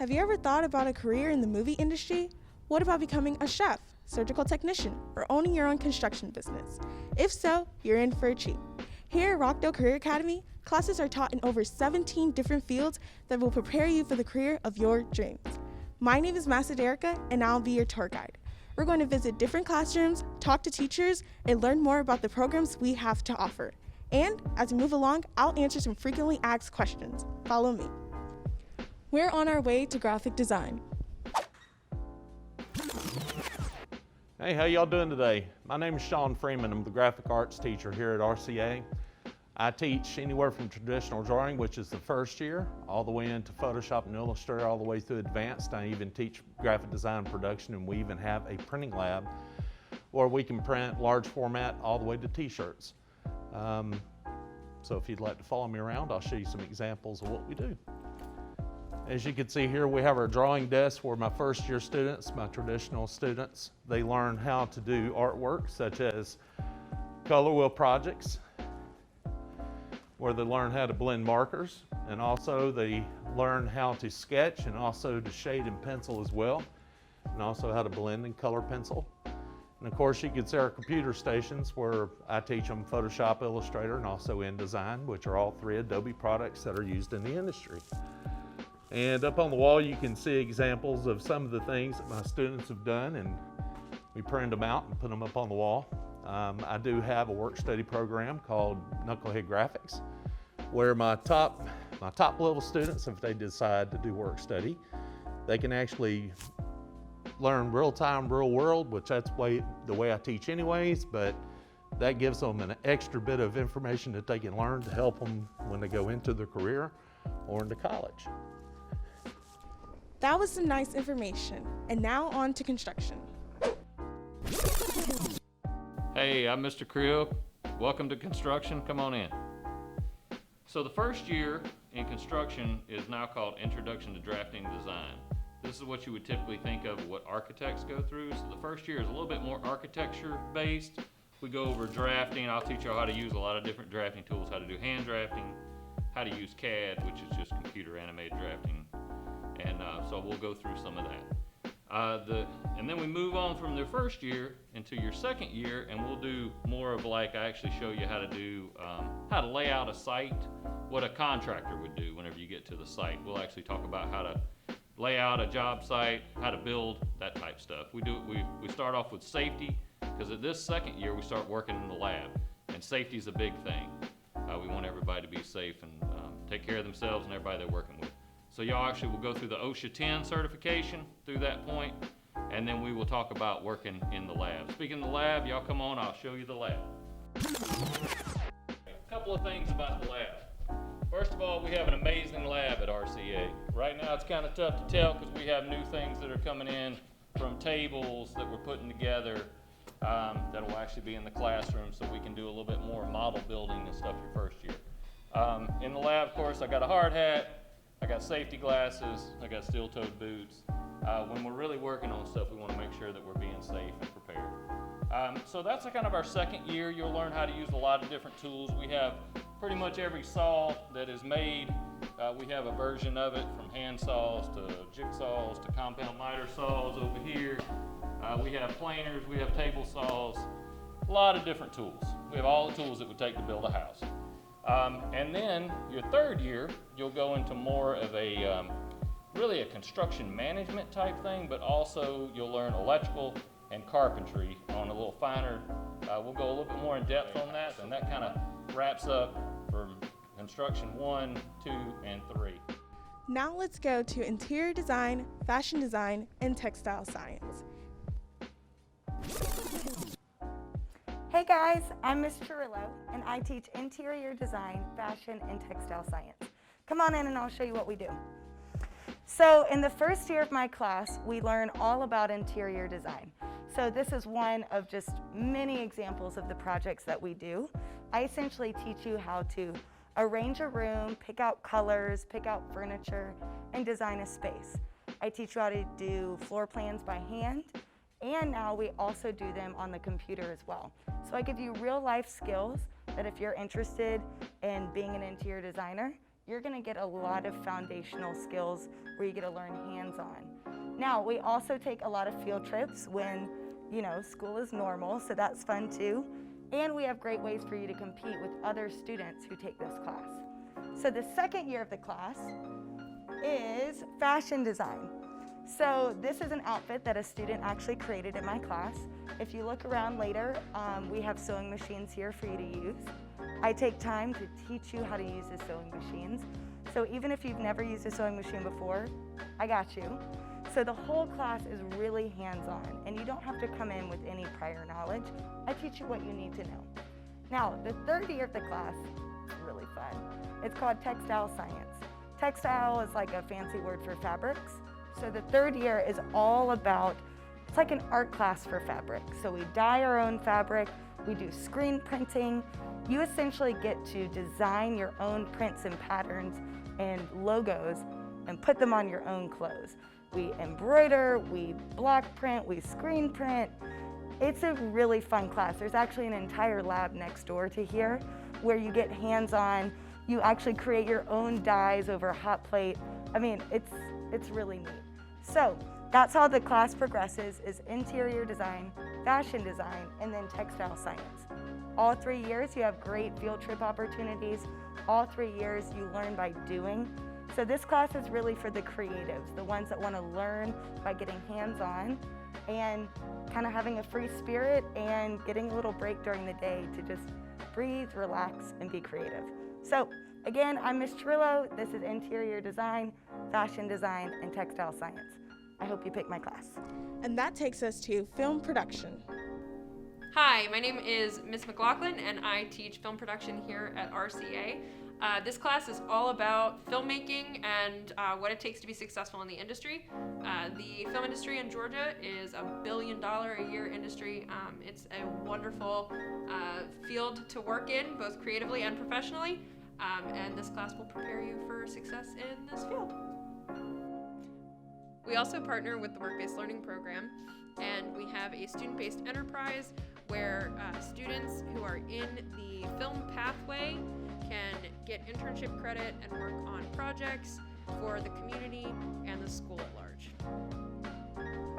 Have you ever thought about a career in the movie industry? What about becoming a chef, surgical technician, or owning your own construction business? If so, you're in for a treat. Here at Rockdale Career Academy, classes are taught in over 17 different fields that will prepare you for the career of your dreams. My name is Master Derica, and I'll be your tour guide. We're going to visit different classrooms, talk to teachers, and learn more about the programs we have to offer. And as we move along, I'll answer some frequently asked questions. Follow me. We're on our way to graphic design. Hey, how y'all doing today? My name is Sean Freeman. I'm the graphic arts teacher here at RCA. I teach anywhere from traditional drawing, which is the first year, all the way into Photoshop and Illustrator, all the way through advanced. I even teach graphic design production, and we even have a printing lab where we can print large format all the way to t-shirts. So if you'd like to follow me around, I'll show you some examples of what we do. As you can see here, we have our drawing desk where my first year students, my traditional students, they learn how to do artwork such as color wheel projects, where they learn how to blend markers, and also they learn how to sketch and also to shade and pencil as well, and also how to blend and color pencil. And of course, you can see our computer stations where I teach them Photoshop, Illustrator, and also InDesign, which are all three Adobe products that are used in the industry. And up on the wall, you can see examples of some of the things that my students have done, and we print them out and put them up on the wall. I do have a work study program called Knucklehead Graphics, where my top level students, if they decide to do work study, they can actually learn real time, real world, which that's the way I teach anyways, but that gives them an extra bit of information that they can learn to help them when they go into their career or into college. That was some nice information. And now on to construction. Hey, I'm Mr. Creel. Welcome to construction. Come on in. So the first year in construction is now called Introduction to Drafting and Design. This is what you would typically think of what architects go through. So the first year is a little bit more architecture based. We go over drafting. I'll teach you how to use a lot of different drafting tools, how to do hand drafting, how to use CAD, which is just computer animated drafting. And so we'll go through some of that. And then we move on from the first year into your second year, and we'll do more of like, I actually show you how to do, how to lay out a site, what a contractor would do whenever you get to the site. We'll actually talk about how to lay out a job site, how to build, that type stuff. We start off with safety, because at this second year we start working in the lab, and safety is a big thing. We want everybody to be safe and take care of themselves and everybody they're working with. So y'all actually will go through the OSHA 10 certification through that point, and then we will talk about working in the lab. Speaking of the lab, y'all come on, I'll show you the lab. A couple of things about the lab. First of all, we have an amazing lab at RCA. Right now it's kind of tough to tell because we have new things that are coming in from tables that we're putting together that will actually be in the classroom, so we can do a little bit more model building and stuff your first year. In the lab, of course, I got a hard hat, I got safety glasses, I got steel-toed boots. When we're really working on stuff, we want to make sure that we're being safe and prepared. So that's kind of our second year. You'll learn how to use a lot of different tools. We have pretty much every saw that is made. We have a version of it, from hand saws to jigsaws to compound miter saws over here. We have planers, we have table saws, a lot of different tools. We have all the tools it would take to build a house. And then your third year, you'll go into more of a, really a construction management type thing, but also you'll learn electrical and carpentry on a little finer. We'll go a little bit more in depth on that, and that kind of wraps up from construction 1, 2, and 3. Now let's go to interior design, fashion design, and textile science. Hey guys, I'm Ms. Chirillo, and I teach interior design, fashion, and textile science. Come on in and I'll show you what we do. So in the first year of my class, we learn all about interior design. So this is one of just many examples of the projects that we do. I essentially teach you how to arrange a room, pick out colors, pick out furniture, and design a space. I teach you how to do floor plans by hand, and now we also do them on the computer as well. So I give you real life skills that if you're interested in being an interior designer, you're gonna get a lot of foundational skills where you get to learn hands-on. Now, we also take a lot of field trips when, school is normal, so that's fun too. And we have great ways for you to compete with other students who take this class. So the second year of the class is fashion design. So this is an outfit that a student actually created in my class. If you look around later, we have sewing machines here for you to use. I take time to teach you how to use the sewing machines. So even if you've never used a sewing machine before, I got you. So the whole class is really hands-on, and you don't have to come in with any prior knowledge. I teach you what you need to know. Now, the third year of the class is really fun. It's called textile science. Textile is like a fancy word for fabrics. So the third year is all about, it's like an art class for fabric. So we dye our own fabric, we do screen printing. You essentially get to design your own prints and patterns and logos and put them on your own clothes. We embroider, we block print, we screen print. It's a really fun class. There's actually an entire lab next door to here where you get hands-on. You actually create your own dyes over a hot plate. I mean, it's really neat. So that's how the class progresses, is interior design, fashion design, and then textile science. All 3 years you have great field trip opportunities. All 3 years you learn by doing. So this class is really for the creatives, the ones that want to learn by getting hands-on and kind of having a free spirit and getting a little break during the day to just breathe, relax, and be creative. So again, I'm Ms. Trillo. This is interior design, fashion design, and textile science. I hope you pick my class. And that takes us to film production. Hi, my name is Ms. McLaughlin, and I teach film production here at RCA. This class is all about filmmaking and what it takes to be successful in the industry. The film industry in Georgia is a $1 billion a year industry. It's a wonderful field to work in, both creatively and professionally, and this class will prepare you for success in this field. We also partner with the Work-Based Learning Program, and we have a student-based enterprise where students who are in the film pathway can get internship credit and work on projects for the community and the school at large.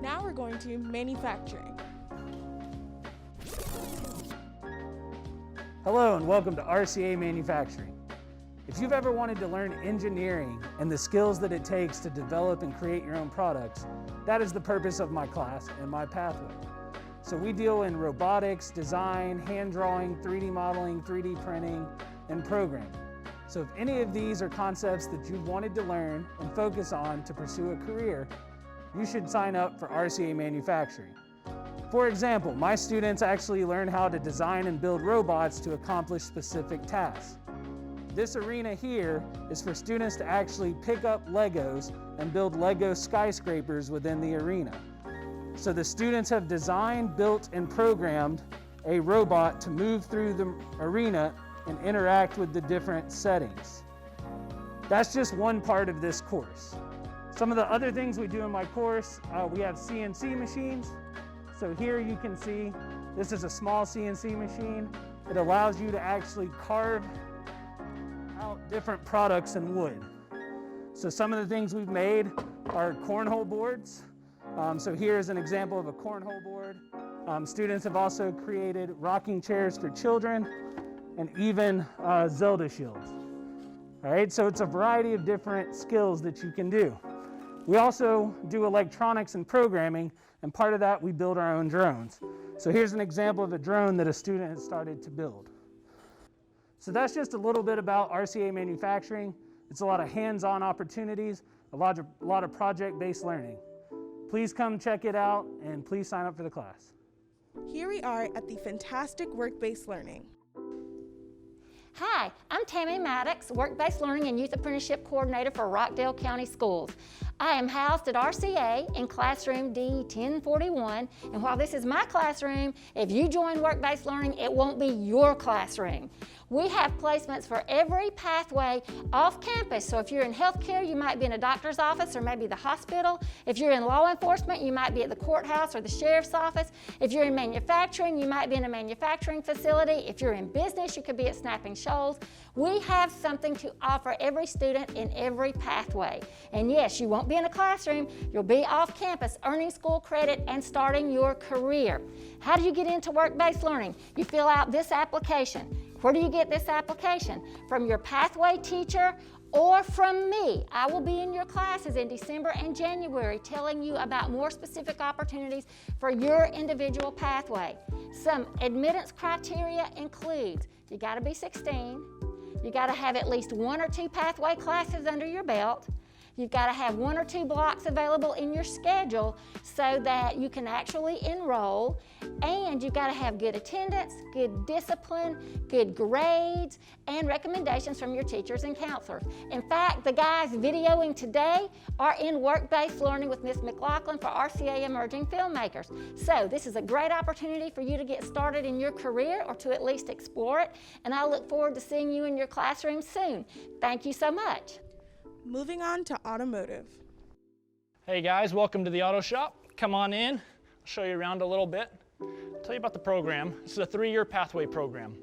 Now we're going to manufacturing. Hello and welcome to RCA Manufacturing. If you've ever wanted to learn engineering and the skills that it takes to develop and create your own products, that is the purpose of my class and my pathway. So we deal in robotics, design, hand drawing, 3D modeling, 3D printing, and programming. So if any of these are concepts that you've wanted to learn and focus on to pursue a career, you should sign up for RCA Manufacturing. For example, my students actually learn how to design and build robots to accomplish specific tasks. This arena here is for students to actually pick up Legos and build Lego skyscrapers within the arena. So the students have designed, built, and programmed a robot to move through the arena and interact with the different settings. That's just one part of this course. Some of the other things we do in my course, we have CNC machines. So here you can see, this is a small CNC machine. It allows you to actually carve out different products in wood. So some of the things we've made are cornhole boards. So here is an example of a cornhole board. Students have also created rocking chairs for children and even Zelda shields. All right, so it's a variety of different skills that you can do. We also do electronics and programming, and part of that we build our own drones. So here's an example of a drone that a student has started to build. So that's just a little bit about RCA Manufacturing. It's a lot of hands-on opportunities, a lot of project-based learning. Please come check it out, and please sign up for the class. Here we are at the fantastic work-based learning. Hi, I'm Tammy Maddox, Work-Based Learning and Youth Apprenticeship Coordinator for Rockdale County Schools. I am housed at RCA in classroom D1041, and while this is my classroom, if you join Work-Based Learning, it won't be your classroom. We have placements for every pathway off campus. So if you're in healthcare, you might be in a doctor's office or maybe the hospital. If you're in law enforcement, you might be at the courthouse or the sheriff's office. If you're in manufacturing, you might be in a manufacturing facility. If you're in business, you could be at Snapping Shoals. We have something to offer every student in every pathway. And yes, you won't be in a classroom, you'll be off campus earning school credit and starting your career. How do you get into work-based learning? You fill out this application. Where do you get this application? From your pathway teacher or from me. I will be in your classes in December and January telling you about more specific opportunities for your individual pathway. Some admittance criteria includes you got to be 16, you got to have at least 1 or 2 pathway classes under your belt, you've got to have 1 or 2 blocks available in your schedule so that you can actually enroll, and you've got to have good attendance, good discipline, good grades, and recommendations from your teachers and counselors. In fact, the guys videoing today are in work-based learning with Ms. McLaughlin for RCA Emerging Filmmakers. So this is a great opportunity for you to get started in your career or to at least explore it, and I look forward to seeing you in your classroom soon. Thank you so much. Moving on to automotive. Hey guys, welcome to the auto shop. Come on in, I'll show you around a little bit. I'll tell you about the program. This is a 3-year pathway program.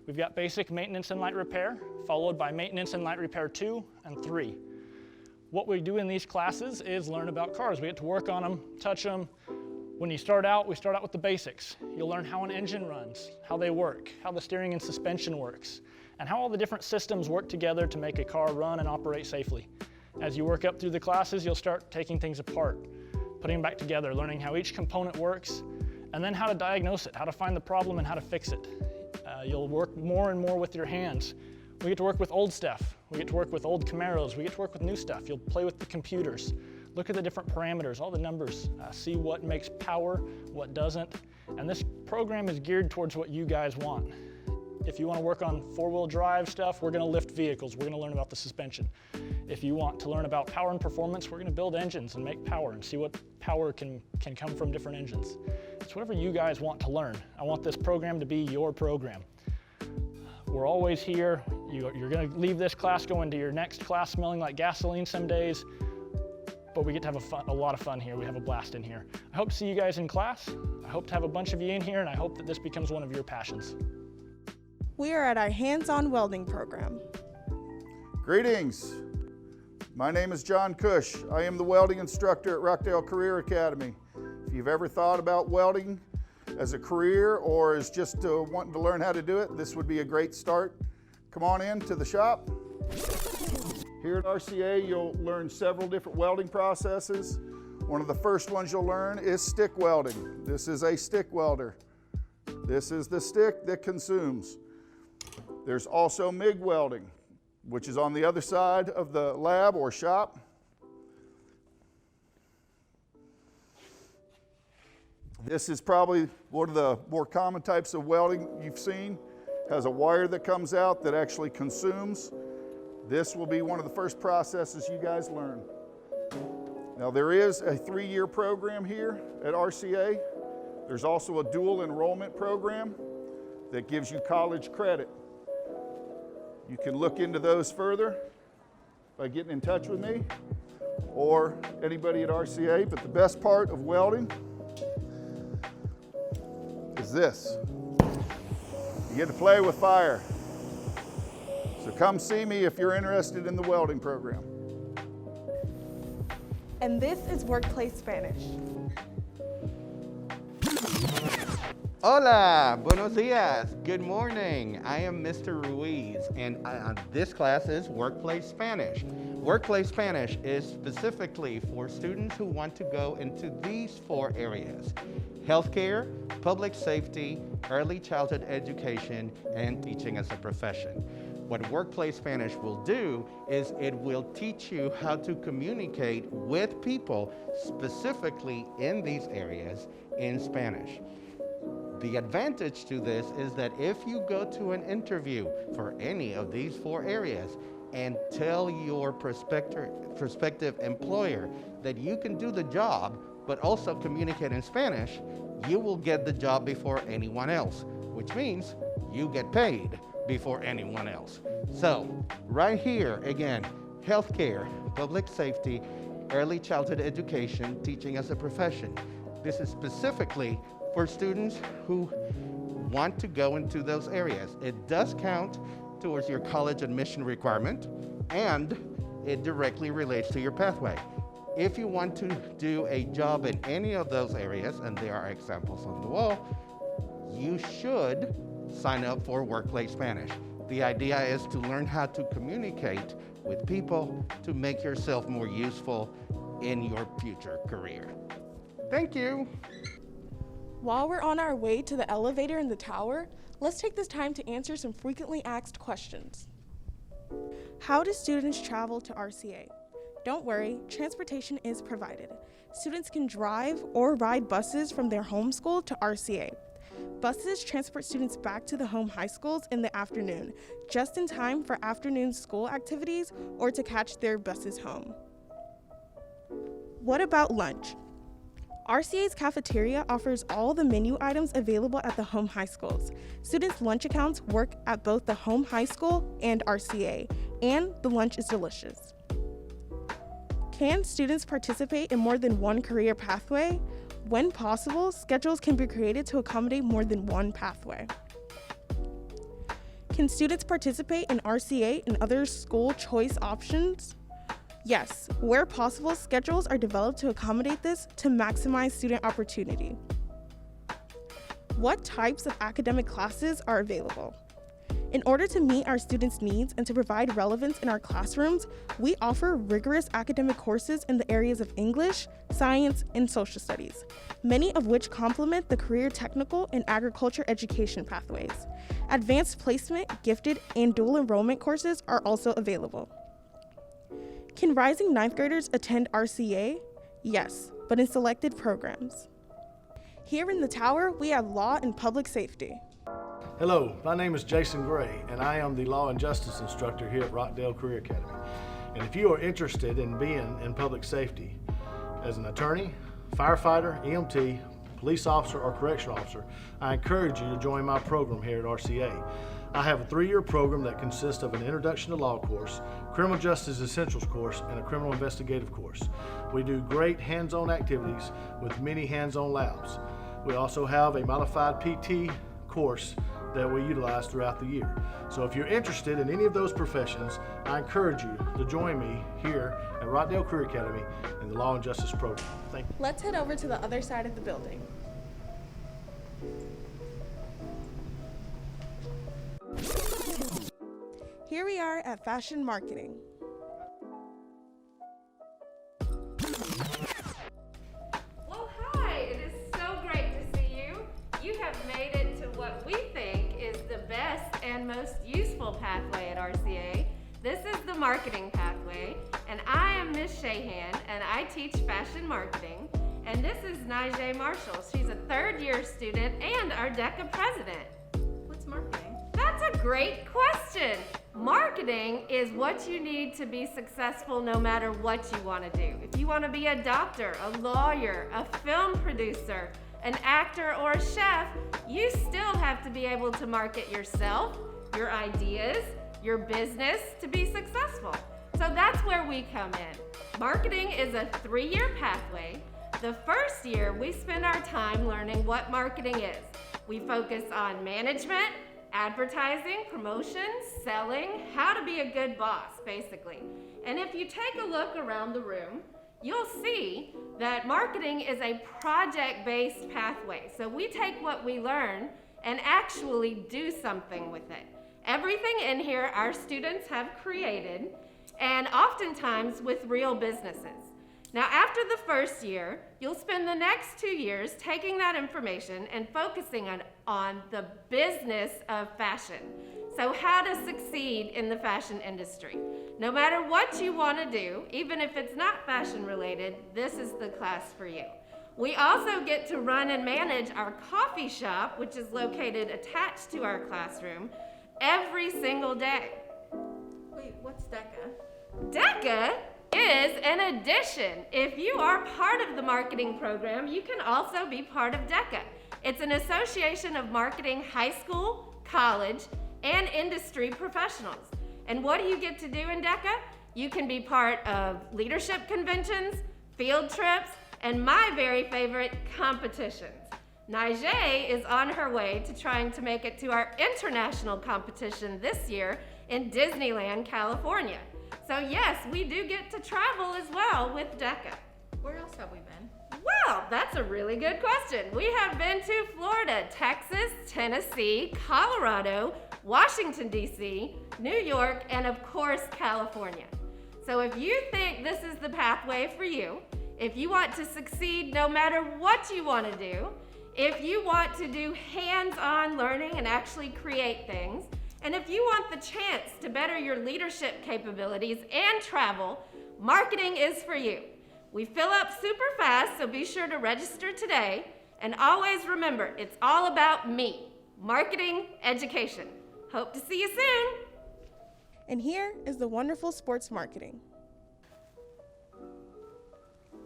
We've got basic maintenance and light repair, followed by maintenance and light repair 2 and 3. What we do in these classes is learn about cars. We get to work on them, touch them. When you start out, we start out with the basics. You'll learn how an engine runs, how they work, how the steering and suspension works, and how all the different systems work together to make a car run and operate safely. As you work up through the classes, you'll start taking things apart, putting them back together, learning how each component works, and then how to diagnose it, how to find the problem and how to fix it. You'll work more and more with your hands. We get to work with old stuff. We get to work with old Camaros. We get to work with new stuff. You'll play with the computers, look at the different parameters, all the numbers, see what makes power, what doesn't. And this program is geared towards what you guys want. If you want to work on 4-wheel drive stuff, we're going to lift vehicles. We're going to learn about the suspension. If you want to learn about power and performance, we're going to build engines and make power and see what power can come from different engines. It's whatever you guys want to learn. I want this program to be your program. We're always here. You're going to leave this class, go into your next class smelling like gasoline some days, but we get to have a lot of fun here. We have a blast in here. I hope to see you guys in class. I hope to have a bunch of you in here, and I hope that this becomes one of your passions. We are at our hands-on welding program. Greetings. My name is John Cush. I am the welding instructor at Rockdale Career Academy. If you've ever thought about welding as a career or as just wanting to learn how to do it, this would be a great start. Come on in to the shop. Here at RCA, you'll learn several different welding processes. One of the first ones you'll learn is stick welding. This is a stick welder. This is the stick that consumes. There's also MIG welding, which is on the other side of the lab or shop. This is probably one of the more common types of welding you've seen. Has a wire that comes out that actually consumes. This will be one of the first processes you guys learn. Now there is a 3-year program here at RCA. There's also a dual enrollment program that gives you college credit. You can look into those further by getting in touch with me or anybody at RCA, but the best part of welding is this. You get to play with fire. So come see me if you're interested in the welding program. And this is workplace Spanish. Hola, buenos dias, good morning. I am Mr. Ruiz, and this class is Workplace Spanish. Workplace Spanish is specifically for students who want to go into these 4 areas: healthcare, public safety, early childhood education, and teaching as a profession. What Workplace Spanish will do is it will teach you how to communicate with people specifically in these areas in Spanish. The advantage to this is that if you go to an interview for any of these 4 areas and tell your prospective employer that you can do the job but also communicate in Spanish, you will get the job before anyone else, which means you get paid. before anyone else. So right here, again, healthcare, public safety, early childhood education, teaching as a profession. This is specifically for students who want to go into those areas. It does count towards your college admission requirement, and it directly relates to your pathway. If you want to do a job in any of those areas, and there are examples on the wall, you should sign up for Workplace Spanish. The idea is to learn how to communicate with people to make yourself more useful in your future career. Thank you. While we're on our way to the elevator in the tower, let's take this time to answer some frequently asked questions. How do students travel to RCA? Don't worry, transportation is provided. Students can drive or ride buses from their home school to RCA. Buses transport students back to the home high schools in the afternoon, just in time for afternoon school activities or to catch their buses home. What about lunch? RCA's cafeteria offers all the menu items available at the home high schools. Students' lunch accounts work at both the home high school and RCA, and the lunch is delicious. Can students participate in more than one career pathway? When possible, schedules can be created to accommodate more than one pathway. Can students participate in RCA and other school choice options? Yes, where possible, schedules are developed to accommodate this to maximize student opportunity. What types of academic classes are available? In order to meet our students' needs and to provide relevance in our classrooms, we offer rigorous academic courses in the areas of English, science, and social studies, many of which complement the career technical and agriculture education pathways. Advanced placement, gifted, and dual enrollment courses are also available. Can rising ninth graders attend RCA? Yes, but in selected programs. Here in the tower, we have law and public safety. Hello, my name is Jason Gray, and I am the Law and Justice Instructor here at Rockdale Career Academy. And if you are interested in being in public safety as an attorney, firefighter, EMT, police officer, or correctional officer, I encourage you to join my program here at RCA. I have a 3-year program that consists of an Introduction to Law course, Criminal Justice Essentials course, and a Criminal Investigative course. We do great hands-on activities with many hands-on labs. We also have a modified PT course that we utilize throughout the year. So if you're interested in any of those professions, I encourage you to join me here at Rockdale Career Academy in the Law and Justice program. Thank you. Let's head over to the other side of the building. Here we are at Fashion Marketing. Well, hi, it is so great to see you. You have made it to what we think is the best and most useful pathway at RCA. This is the marketing pathway, and I am Miss Shahan, and I teach fashion marketing. And this is Najee Marshall. She's a 3rd-year student and our DECA president. What's marketing? That's a great question. Marketing is what you need to be successful no matter what you want to do. If you want to be a doctor, a lawyer, a film producer, an actor, or a chef, you still have to be able to market yourself, your ideas, your business to be successful. So that's where we come in. Marketing is a 3-year pathway. The first year, we spend our time learning what marketing is. We focus on management, advertising, promotions, selling, how to be a good boss, basically. And if you take a look around the room, you'll see that marketing is a project-based pathway. So we take what we learn and actually do something with it. Everything in here our students have created, and oftentimes with real businesses. Now, after the first year, you'll spend the next 2 years taking that information and focusing on the business of fashion. So how to succeed in the fashion industry. No matter what you want to do, even if it's not fashion related, this is the class for you. We also get to run and manage our coffee shop, which is located attached to our classroom, every single day. Wait, what's DECA? DECA is an addition. If you are part of the marketing program, you can also be part of DECA. It's an association of marketing high school, college, and industry professionals. And what do you get to do in DECA? You can be part of leadership conventions, field trips, and my very favorite, competitions. Naijay is on her way to trying to make it to our international competition this year in Disneyland, California. So yes, we do get to travel as well with DECA. Where else have we been? Well, that's a really good question. We have been to Florida, Texas, Tennessee, Colorado, Washington, D.C., New York, and of course, California. So if you think this is the pathway for you, if you want to succeed no matter what you want to do, if you want to do hands-on learning and actually create things, and if you want the chance to better your leadership capabilities and travel, marketing is for you. We fill up super fast, so be sure to register today. And always remember, it's all about me, marketing, education. Hope to see you soon. And here is the wonderful sports marketing.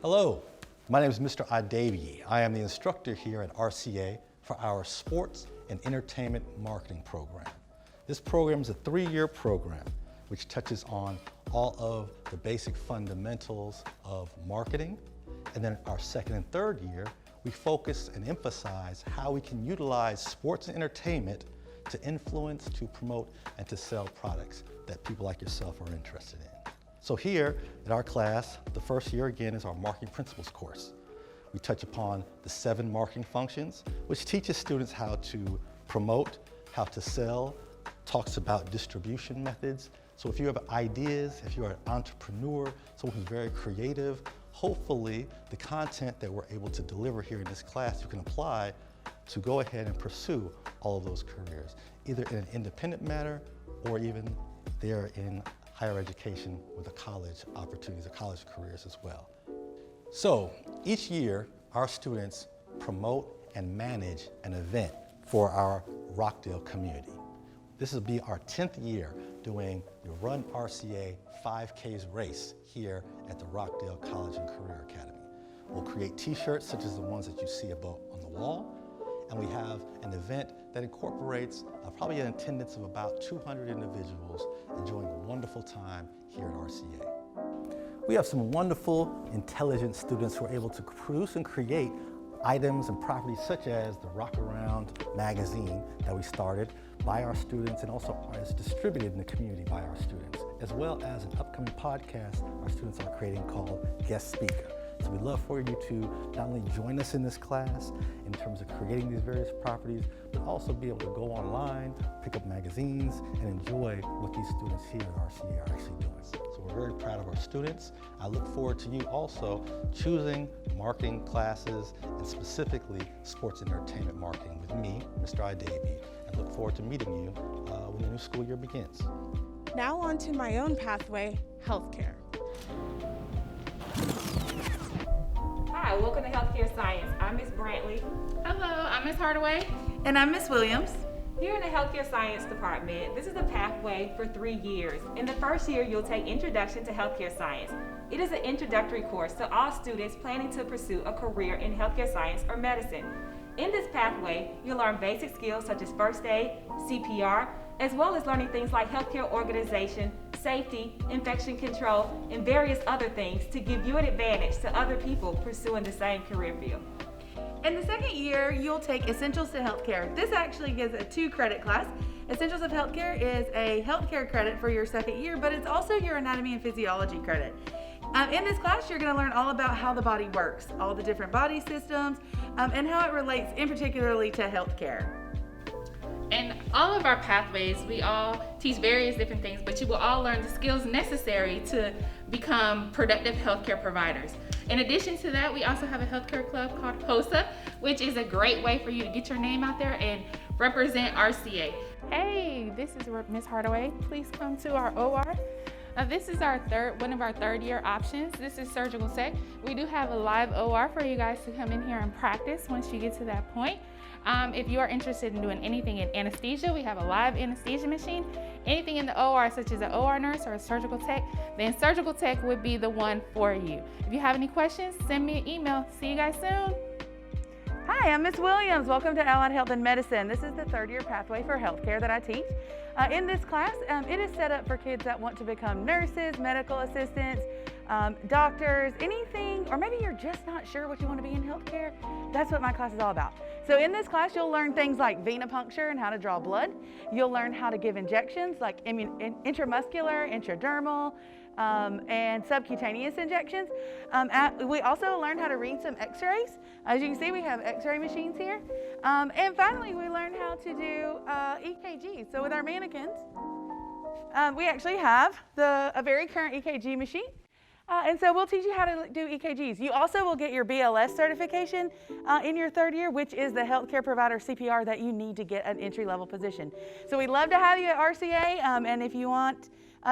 Hello, my name is Mr. Idevi. I am the instructor here at RCA for our Sports and Entertainment Marketing program. This program is a 3-year program which touches on all of the basic fundamentals of marketing. And then our second and third year, we focus and emphasize how we can utilize sports and entertainment to influence, to promote, and to sell products that people like yourself are interested in. So here at our class, the first year again is our marketing principles course. We touch upon the 7 marketing functions, which teaches students how to promote, how to sell, talks about distribution methods. So if you have ideas, if you're an entrepreneur, someone who's very creative, hopefully the content that we're able to deliver here in this class you can apply to go ahead and pursue all of those careers, either in an independent manner or even there in higher education with the college opportunities, the college careers as well. So each year, our students promote and manage an event for our Rockdale community. This will be our 10th year doing the Run RCA 5Ks race here at the Rockdale College and Career Academy. We'll create t-shirts such as the ones that you see above on the wall, and we have an event that incorporates probably an attendance of about 200 individuals enjoying a wonderful time here at RCA. We have some wonderful, intelligent students who are able to produce and create items and properties such as the Rock Around magazine that we started by our students and also is distributed in the community by our students, as well as an upcoming podcast our students are creating called Guest Speaker. So we'd love for you to not only join us in this class in terms of creating these various properties, but also be able to go online, pick up magazines, and enjoy what these students here at RCA are actually doing. So we're very proud of our students. I look forward to you also choosing marketing classes and specifically sports and entertainment marketing with me, Mr. Idevi, and look forward to meeting you when the new school year begins. Now on to my own pathway, healthcare. Hi, welcome to Healthcare Science. I'm Ms. Brantley. Hello, I'm Ms. Hardaway. And I'm Ms. Williams. Here in the Healthcare Science Department, this is a pathway for 3 years. In the first year, you'll take Introduction to Healthcare Science. It is an introductory course to all students planning to pursue a career in healthcare science or medicine. In this pathway, you'll learn basic skills such as first aid, CPR, as well as learning things like healthcare organization, safety, infection control, and various other things to give you an advantage to other people pursuing the same career field. In the second year, you'll take Essentials to Healthcare. This actually is a 2-credit class. Essentials of Healthcare is a healthcare credit for your second year, but it's also your anatomy and physiology credit. In this class, you're going to learn all about how the body works, all the different body systems, and how it relates in particularly to healthcare. In all of our pathways, we all teach various different things, but you will all learn the skills necessary to become productive healthcare providers. In addition to that, we also have a healthcare club called HOSA, which is a great way for you to get your name out there and represent RCA. Hey, this is Ms. Hardaway. Please come to our OR. This is one of our 3rd-year options. This is surgical tech. We do have a live OR for you guys to come in here and practice once you get to that point. If you are interested in doing anything in anesthesia, we have a live anesthesia machine. Anything in the OR, such as an OR nurse or a surgical tech, then surgical tech would be the one for you. If you have any questions, send me an email. See you guys soon. Hi, I'm Miss Williams. Welcome to Allied Health and Medicine. This is the third-year pathway for healthcare that I teach. In this class, it is set up for kids that want to become nurses, medical assistants, doctors, anything, or maybe you're just not sure what you want to be in healthcare. That's what my class is all about. So in this class, you'll learn things like venipuncture and how to draw blood. You'll learn how to give injections like intramuscular, intradermal, and subcutaneous injections. We also learned how to read some x-rays. As you can see, we have x-ray machines here. And finally, we learned how to do EKGs. So with our mannequins, we actually have a very current EKG machine. And so we'll teach you how to do EKGs. You also will get your BLS certification in your third year, which is the healthcare provider CPR that you need to get an entry-level position. So we'd love to have you at RCA, and if you want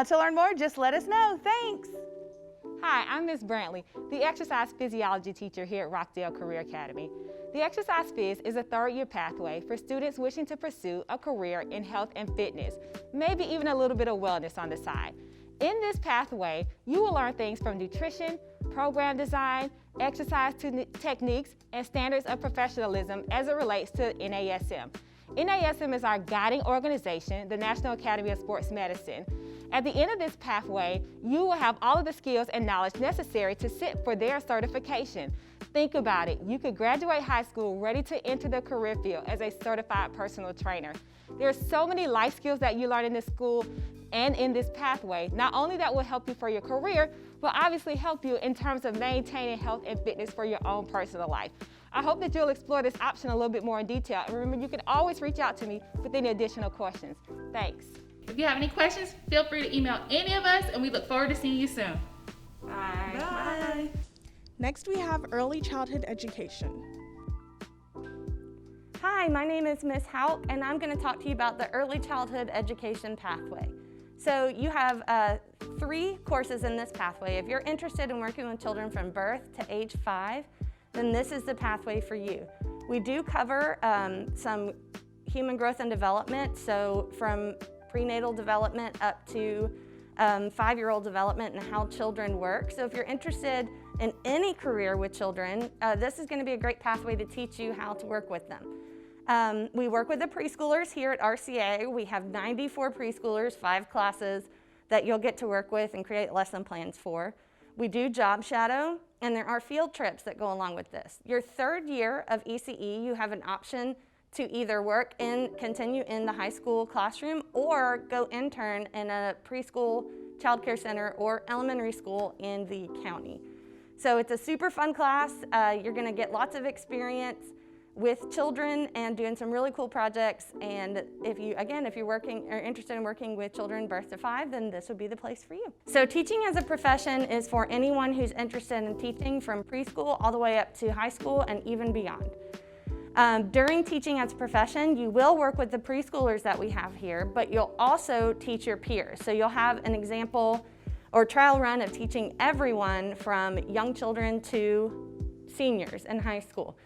to learn more, just let us know. Thanks. Hi, I'm Ms. Brantley, the exercise physiology teacher here at Rockdale Career Academy. The Exercise Phys is a third-year pathway for students wishing to pursue a career in health and fitness, maybe even a little bit of wellness on the side. In this pathway, you will learn things from nutrition, program design, exercise techniques, and standards of professionalism as it relates to NASM. NASM is our guiding organization, the National Academy of Sports Medicine. At the end of this pathway, you will have all of the skills and knowledge necessary to sit for their certification. Think about it. You could graduate high school ready to enter the career field as a certified personal trainer. There are so many life skills that you learn in this school and in this pathway. Not only that will help you for your career, but obviously help you in terms of maintaining health and fitness for your own personal life. I hope that you'll explore this option a little bit more in detail. And remember, you can always reach out to me with any additional questions. Thanks. If you have any questions, feel free to email any of us, and we look forward to seeing you soon. Bye. Bye. Next, we have early childhood education. Hi, my name is Miss Hauk, and I'm going to talk to you about the early childhood education pathway. So you have 3 courses in this pathway. If you're interested in working with children from birth to age 5, then this is the pathway for you. We do cover some human growth and development, so from prenatal development up to 5-year-old development and how children work. So if you're interested in any career with children, this is going to be a great pathway to teach you how to work with them. We work with the preschoolers here at RCA. We have 94 preschoolers, 5 classes that you'll get to work with and create lesson plans for. We do job shadow, and there are field trips that go along with this. Your third year of ECE, you have an option to either continue in the high school classroom or go intern in a preschool childcare center or elementary school in the county. So it's a super fun class. You're gonna get lots of experience with children and doing some really cool projects. And if you're interested in working with children birth to 5, then this would be the place for you. So teaching as a profession is for anyone who's interested in teaching from preschool all the way up to high school and even beyond. During teaching as a profession, you will work with the preschoolers that we have here, but you'll also teach your peers. So you'll have an example or trial run of teaching everyone from young children to seniors in high school.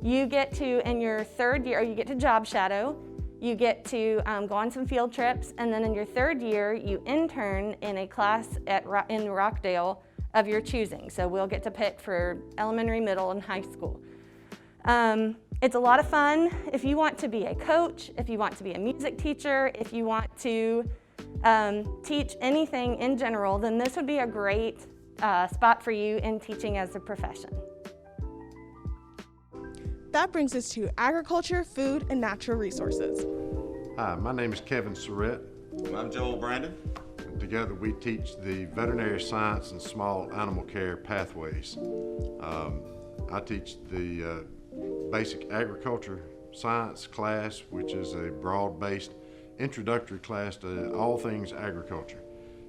You get to, in your third year, you get to job shadow, you get to go on some field trips, and then in your third year, you intern in a class in Rockdale of your choosing. So we'll get to pick for elementary, middle, and high school. It's a lot of fun. If you want to be a coach, if you want to be a music teacher, if you want to teach anything in general, then this would be a great spot for you in teaching as a profession. That brings us to agriculture, food, and natural resources. Hi, my name is Kevin Surrett. I'm Joel Brandon. And together we teach the veterinary science and small animal care pathways. I teach the basic agriculture science class, which is a broad-based introductory class to all things agriculture.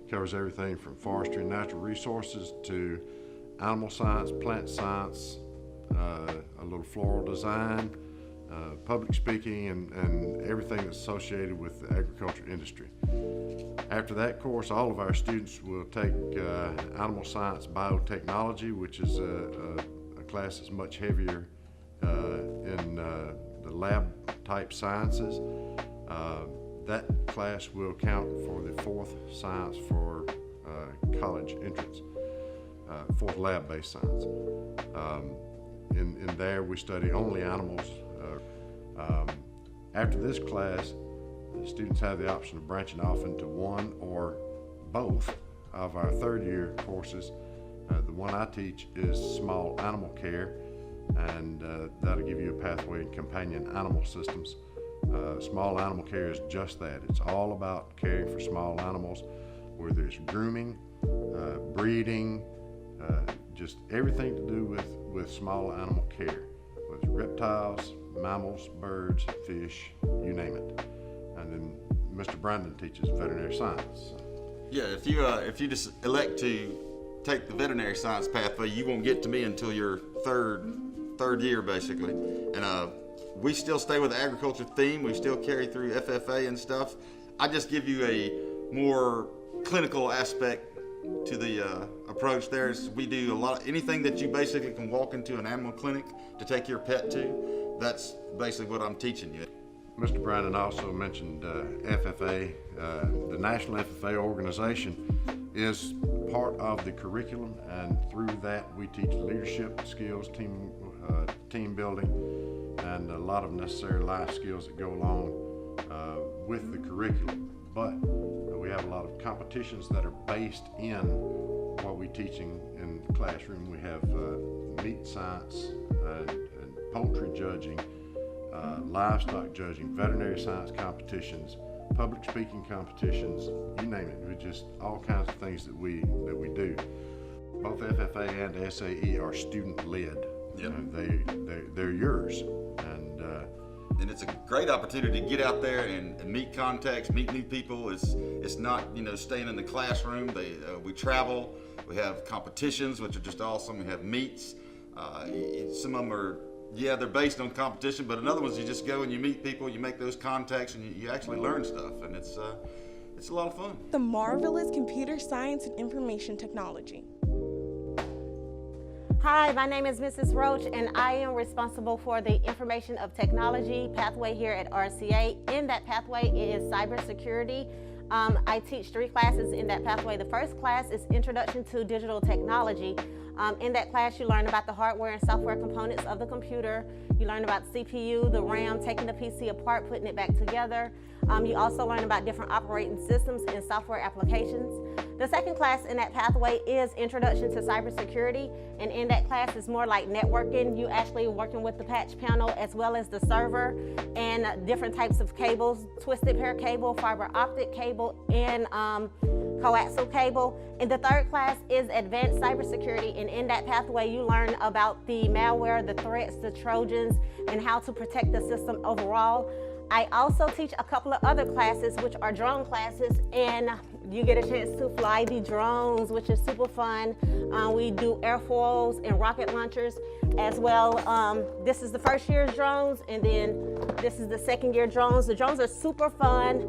Covers everything from forestry and natural resources to animal science, plant science, a little floral design, public speaking, and everything that's associated with the agriculture industry. After that course, all of our students will take animal science biotechnology, which is a class that's much heavier in the lab type sciences. That class will count for the 4th science for college entrance, 4th lab-based science. In there, we study only animals. After this class, the students have the option of branching off into one or both of our third-year courses. The one I teach is small animal care, and that'll give you a pathway in companion animal systems. Small animal care is just that. It's all about caring for small animals, whether it's grooming, breeding, just everything to do with small animal care, whether it's reptiles, mammals, birds, fish, you name it. And then Mr. Brandon teaches veterinary science. Yeah, if you just elect to take the veterinary science pathway, you won't get to me until your third year, basically. And we still stay with the agriculture theme. We still carry through FFA and stuff. I just give you a more clinical aspect to the approach there. Is we do a lot of anything that you basically can walk into an animal clinic to take your pet to. That's basically what I'm teaching you. Mr. Brandon also mentioned FFA. The National FFA organization is part of the curriculum, and through that we teach leadership skills, team building, and a lot of necessary life skills that go along with the curriculum. But we have a lot of competitions that are based in what we're teaching in the classroom. We have meat science and poultry judging, livestock judging, veterinary science competitions, public speaking competitions, you name it. It's just all kinds of things that we do. Both FFA and SAE are student-led. Yep. They're yours. And it's a great opportunity to get out there and meet contacts, meet new people. It's not staying in the classroom. We travel. We have competitions, which are just awesome. We have meets. Some of them are, they're based on competition, but another one's you just go and you meet people, you make those contacts, and you actually learn stuff, and it's a lot of fun. The marvelous computer science and information technology. Hi, my name is Mrs. Roach, and I am responsible for the Information of Technology pathway here at RCA. In that pathway is cybersecurity. I teach 3 classes in that pathway. The first class is Introduction to Digital Technology. In that class, you learn about the hardware and software components of the computer. You learn about the CPU, the RAM, taking the PC apart, putting it back together. You also learn about different operating systems and software applications. The second class in that pathway is Introduction to Cybersecurity, and in that class is more like networking. You actually working with the patch panel as well as the server and different types of cables, twisted pair cable, fiber optic cable, and coaxial cable. And the third class is Advanced Cybersecurity, and in that pathway you learn about the malware, the threats, the Trojans, and how to protect the system overall. I also teach a couple of other classes, which are drone classes, and you get a chance to fly the drones, which is super fun. We do airfoils and rocket launchers as well. This is the first year's drones, and then this is the second year drones. The drones are super fun.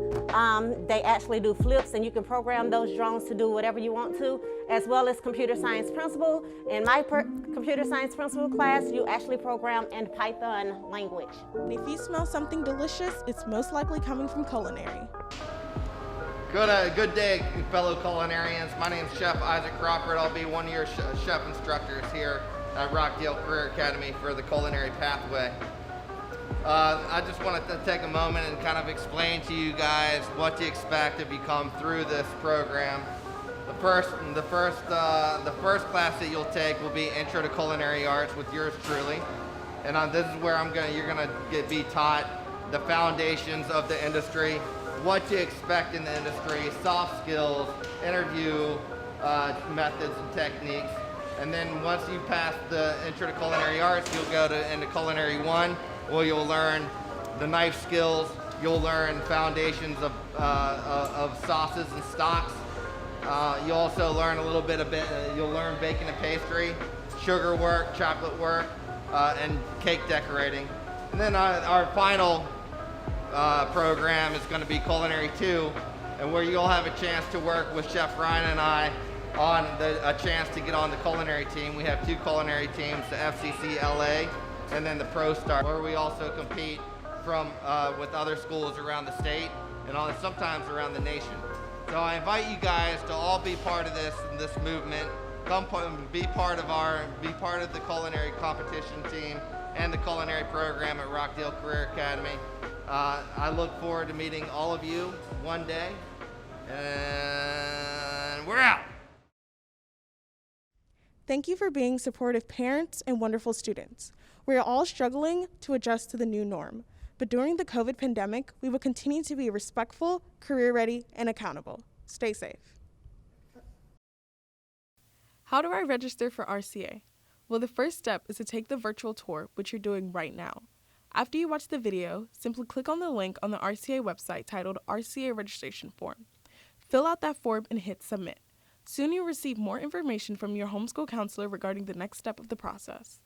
They actually do flips, and you can program those drones to do whatever you want to, as well as computer science principle. In my computer science principle class, you actually program in Python language. And if you smell something delicious, it's most likely coming from Culinary. Good day, fellow culinarians. My name is Chef Isaac Crawford. I'll be one of your chef instructors here at Rockdale Career Academy for the Culinary Pathway. I just wanted to take a moment and kind of explain to you guys what to expect if you come through this program. The first class that you'll take will be Intro to Culinary Arts with yours truly, and this is where you're gonna be taught the foundations of the industry, what to expect in the industry, soft skills, interview methods and techniques. And then once you pass the Intro to Culinary Arts, you'll go into Culinary 1, where you'll learn the knife skills, you'll learn foundations of sauces and stocks. You'll also learn a little bit you'll learn baking and pastry, sugar work, chocolate work, and cake decorating. And then our final program is going to be Culinary 2, and where you'll have a chance to work with Chef Ryan and I on a chance to get on the culinary team. We have 2 culinary teams, the FCC LA and then the Pro Star, where we also compete with other schools around the state and sometimes around the nation. So I invite you guys to all be part of this movement come be part of the culinary competition team and the culinary program at Rockdale Career Academy. I look forward to meeting all of you one day, and we're out. Thank you for being supportive parents and wonderful students. We are all struggling to adjust to the new norm, but during the COVID pandemic, we will continue to be respectful, career-ready, and accountable. Stay safe. How do I register for RCA? Well, the first step is to take the virtual tour, which you're doing right now. After you watch the video, simply click on the link on the RCA website titled RCA Registration Form. Fill out that form and hit Submit. Soon you'll receive more information from your homeschool counselor regarding the next step of the process.